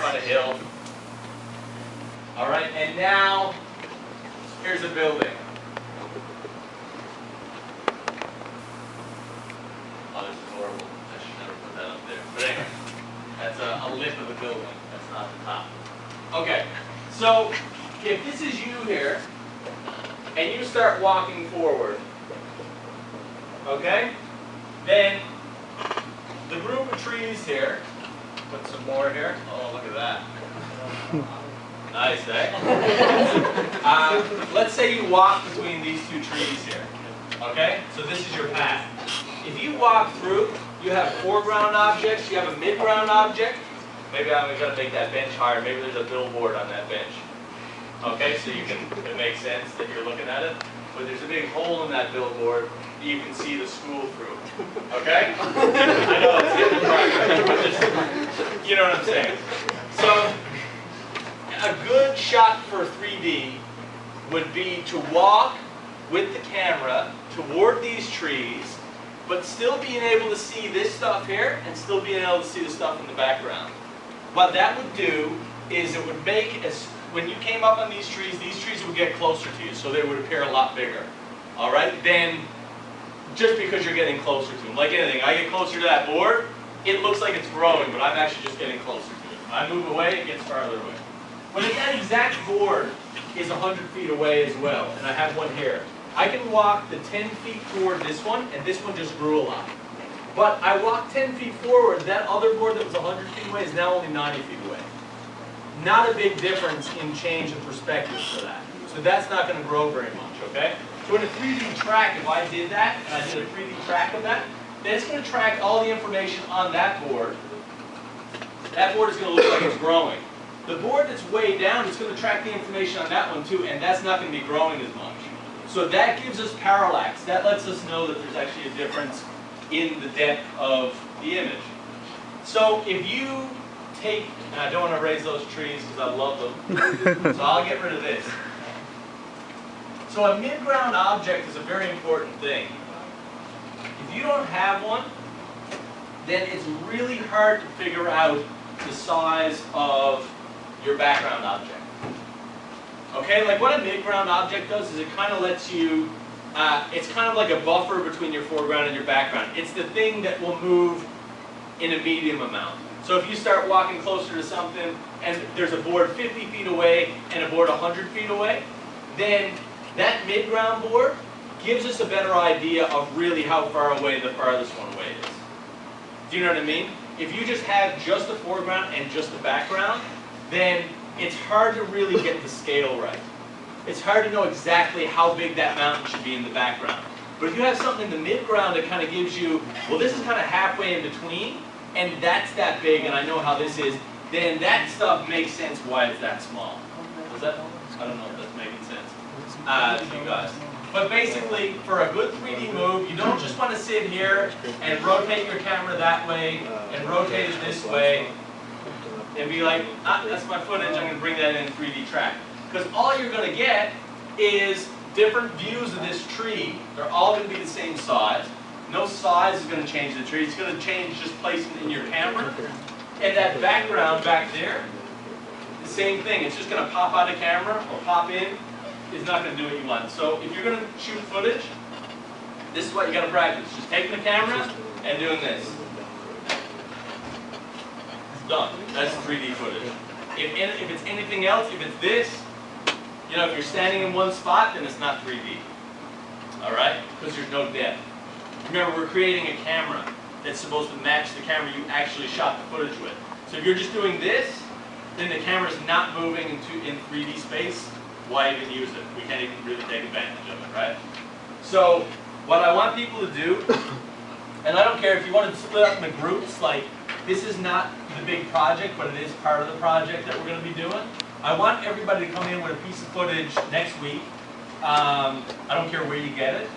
on a hill. All right, and now here's a building. Oh, this is horrible. I should never put that up there. But anyway, that's a lip of the building. That's not the top. Okay, so if this is you here, and you start walking forward, okay, then the group of trees here, put some more here. Oh, look at that. Nice, eh? Let's say you walk between these two trees here, okay? So this is your path. If you walk through, you have foreground objects, you have a midground object. Maybe I'm going to make that bench higher. Maybe there's a billboard on that bench. Okay, so you can, it makes sense that you're looking at it. But there's a big hole in that billboard that you can see the school through. Okay? I know it's getting dark, but just, you know what I'm saying. So, a good shot for 3D would be to walk with the camera toward these trees, but still being able to see this stuff here and still being able to see the stuff in the background. What that would do is it would make, when you came up on these trees would get closer to you, so they would appear a lot bigger. All right? Then, just because you're getting closer to them. Like anything, I get closer to that board, it looks like it's growing, but I'm actually just getting closer to it. If I move away, it gets farther away. But if that exact board is 100 feet away as well, and I have one here, I can walk the 10 feet toward this one, and this one just grew a lot. But I walked 10 feet forward, that other board that was 100 feet away is now only 90 feet away. Not a big difference in change of perspective for that. So that's not going to grow very much, okay? So in a 3D track, if I did that, and I did a 3D track of that, then it's going to track all the information on that board. That board is going to look like it's growing. The board that's way down is going to track the information on that one too, and that's not going to be growing as much. So that gives us parallax. That lets us know that there's actually a difference in the depth of the image. So if you take, and I don't want to raise those trees because I love them, so I'll get rid of this. So a midground object is a very important thing. If you don't have one, then it's really hard to figure out the size of your background object. Okay, like what a midground object does is it kind of lets you, it's kind of like a buffer between your foreground and your background. It's the thing that will move in a medium amount. So if you start walking closer to something and there's a board 50 feet away and a board 100 feet away, then that midground board gives us a better idea of really how far away the farthest one away is. Do you know what I mean? If you just have just the foreground and just the background, then it's hard to really get the scale right. It's hard to know exactly how big that mountain should be in the background. But if you have something in the midground that kind of gives you, well, this is kind of halfway in between, and that's that big, and I know how this is, then that stuff makes sense why it's that small. Is that? I don't know if that's making sense to you guys. But basically, for a good 3D move, you don't just want to sit here and rotate your camera that way and rotate it this way and be like, ah, that's my footage, I'm going to bring that in 3D track. Because all you're going to get is different views of this tree. They're all going to be the same size. No size is going to change the tree. It's going to change just placing it in your camera. And that background back there, the same thing. It's just going to pop out of camera or pop in. It's not going to do what you want. So if you're going to shoot footage, this is what you got to practice. Just taking the camera and doing this. Done. That's 3D footage. If it's anything else, if it's this, you know, if you're standing in one spot, then it's not 3D. All right? Because there's no depth. Remember, we're creating a camera that's supposed to match the camera you actually shot the footage with. So if you're just doing this, then the camera's not moving in 3D space. Why even use it? We can't even really take advantage of it, right? So what I want people to do, and I don't care if you want to split up into groups, like this is not the big project, but it is part of the project that we're going to be doing. I want everybody to come in with a piece of footage next week. I don't care where you get it.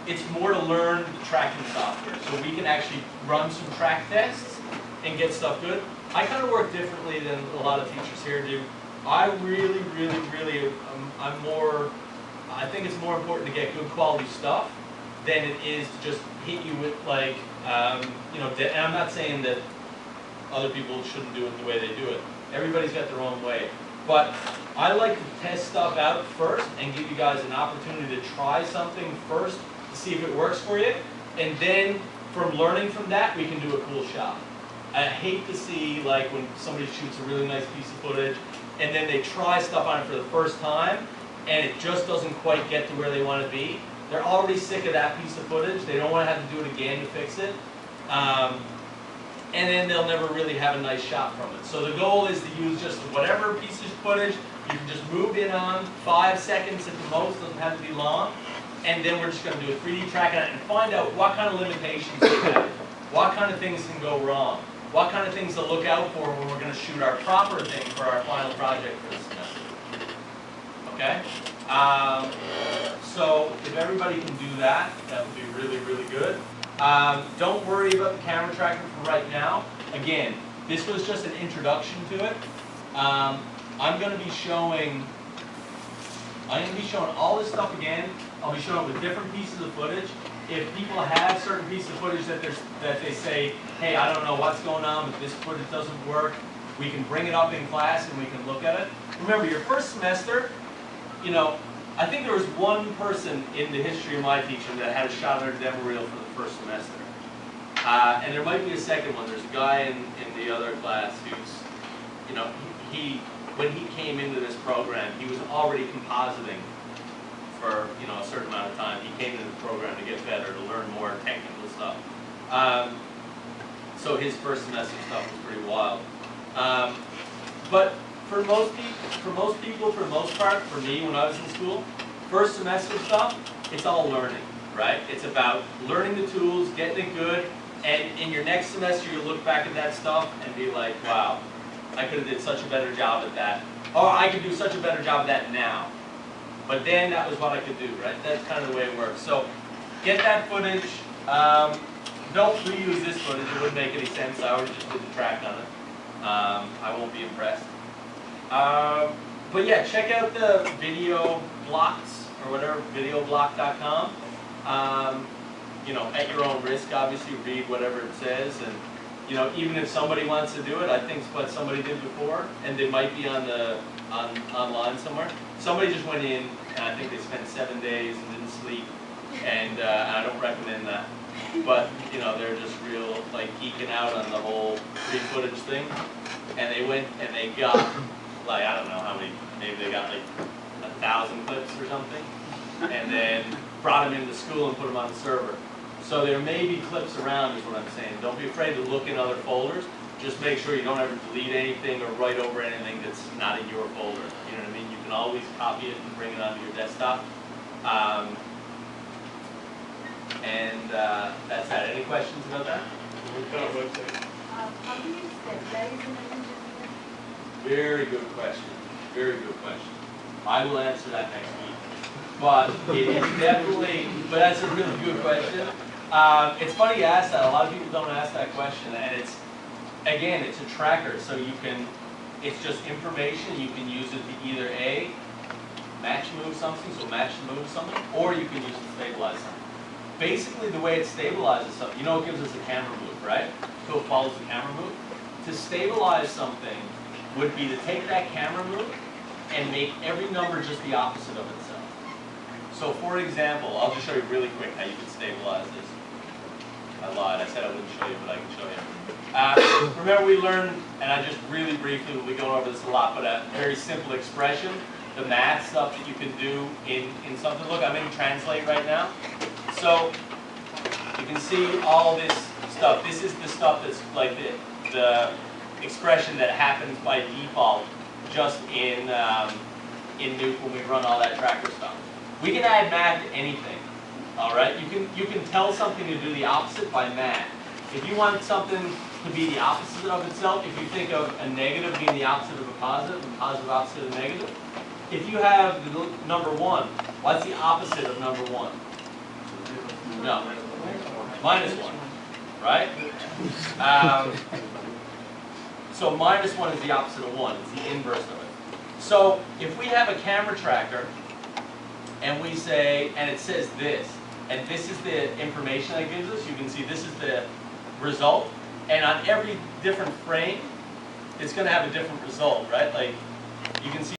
It's more to learn the tracking software, so we can actually run some track tests and get stuff good. I kind of work differently than a lot of teachers here do. I really, I think it's more important to get good quality stuff than it is to just hit you with like, you know, and I'm not saying that other people shouldn't do it the way they do it. Everybody's got their own way. But I like to test stuff out first and give you guys an opportunity to try something first to see if it works for you. And then from learning from that, we can do a cool shot. I hate to see like when somebody shoots a really nice piece of footage and then they try stuff on it for the first time and it just doesn't quite get to where they want to be. They're already sick of that piece of footage. They don't want to have to do it again to fix it. And then they'll never really have a nice shot from it. So the goal is to use just whatever piece of footage you can just move in on, 5 seconds at the most, doesn't have to be long. And then we're just going to do a 3D track on it and find out what kind of limitations we have. What kind of things can go wrong. What kind of things to look out for when we're going to shoot our proper thing for our final project for the semester. Okay? So if everybody can do that, that would be really, really good. Don't worry about the camera tracker for right now. Again, this was just an introduction to it. I'm going to be showing all this stuff again. I'll be showing it with different pieces of footage. If people have certain pieces of footage that they say, hey, I don't know what's going on, but this footage doesn't work, we can bring it up in class and we can look at it. Remember, your first semester, you know, I think there was one person in the history of my teaching that had a shot on their demo reel for the first semester. And there might be a second one. There's a guy in the other class who's, you know, when he came into this program, he was already compositing for, you know, a certain amount of time. He came into the program to get better, to learn more technical stuff. So his first semester stuff was pretty wild. But for most people, for the most part, for me when I was in school, first semester stuff, it's all learning, right? It's about learning the tools, getting it good, and in your next semester you'll look back at that stuff and be like, wow, I could have did such a better job at that. Or I could do such a better job at that now. But then that was what I could do, right? That's kind of the way it works. So get that footage. Don't reuse this footage. It wouldn't make any sense. I already just did the track on it. I won't be impressed. But yeah, check out the video blocks or whatever, videoblock.com. You know, at your own risk, obviously, read whatever it says. And, you know, even if somebody wants to do it, I think it's what somebody did before, and they might be online somewhere. Somebody just went in, and I think they spent 7 days and didn't sleep, and I don't recommend that. But, you know, they're just real, like, geeking out on the whole pre-footage thing. And they went and they got, like, I don't know how many, maybe they got like 1,000 clips or something, and then brought them into school and put them on the server. So there may be clips around is what I'm saying. Don't be afraid to look in other folders. Just make sure you don't ever delete anything or write over anything that's not in your folder. You know what I mean? You can always copy it and bring it onto your desktop. That's that. Any questions about that? How do you stabilize an image? Very good question. Very good question. I will answer that next week. But it is definitely, but that's a really good question. It's funny you ask that. A lot of people don't ask that question. And it's, again, it's a tracker. So you can, it's just information. You can use it to either A, match move something, so match the move something, or you can use it to stabilize something. Basically, the way it stabilizes something, you know, it gives us a camera move, right? So it follows the camera move. To stabilize something would be to take that camera move and make every number just the opposite of itself. So for example, I'll just show you really quick how you can stabilize this. I lied, I said I wouldn't show you, but I can show you. Remember we learned, and I just really briefly, we'll be going over this a lot, but a very simple expression, the math stuff that you can do in something. Look, I'm in Translate right now. So you can see all this stuff. This is the stuff that's like the expression that happens by default just in Nuke when we run all that tracker stuff. We can add math to anything. All right, you can tell something to do the opposite by math. If you want something to be the opposite of itself, if you think of a negative being the opposite of a positive, and positive opposite of negative, if you have the number 1, what's the opposite of number 1? No, -1, right? So -1 is the opposite of 1. It's the inverse of it. So if we have a camera tracker, and we say, and it says this, and this is the information that it gives us, you can see this is the result. And on every different frame, it's going to have a different result, right? Like, you can see